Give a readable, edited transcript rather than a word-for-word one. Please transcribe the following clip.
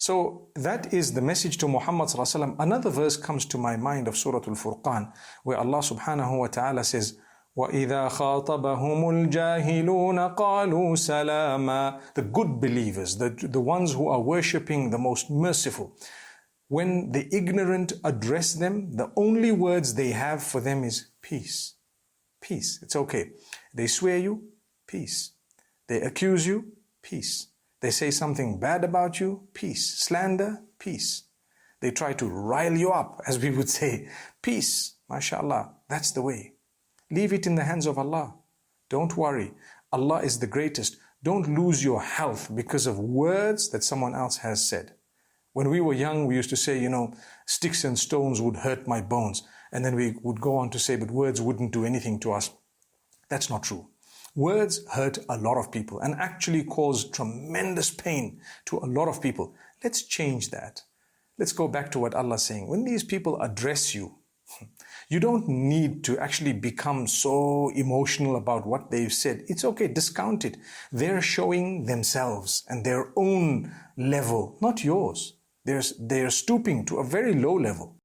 So that is the message to Muhammad sallallahu alaihi wasallam. Another verse comes to my mind of Surah Al-Furqan, where Allah subhanahu wa ta'ala says, وَإِذَا خَاطَبَهُمُ الْجَاهِلُونَ قَالُوا سَلَامًا. The good believers, the ones who are worshipping the most merciful, when the ignorant address them, the only words they have for them is peace. Peace. It's okay. They swear you, peace. They accuse you, peace. They say something bad about you, peace. Slander, peace. They try to rile you up, as we would say, peace. MashaAllah, that's the way. Leave it in the hands of Allah. Don't worry. Allah is the greatest. Don't lose your health because of words that someone else has said. When we were young, we used to say, sticks and stones would hurt my bones. And then we would go on to say, but words wouldn't do anything to us. That's not true. Words hurt a lot of people and actually cause tremendous pain to a lot of people. Let's change that. Let's go back to what Allah is saying. When these people address you, you don't need to actually become so emotional about what they've said. It's okay, discount it. They're showing themselves and their own level, not yours. They're stooping to a very low level.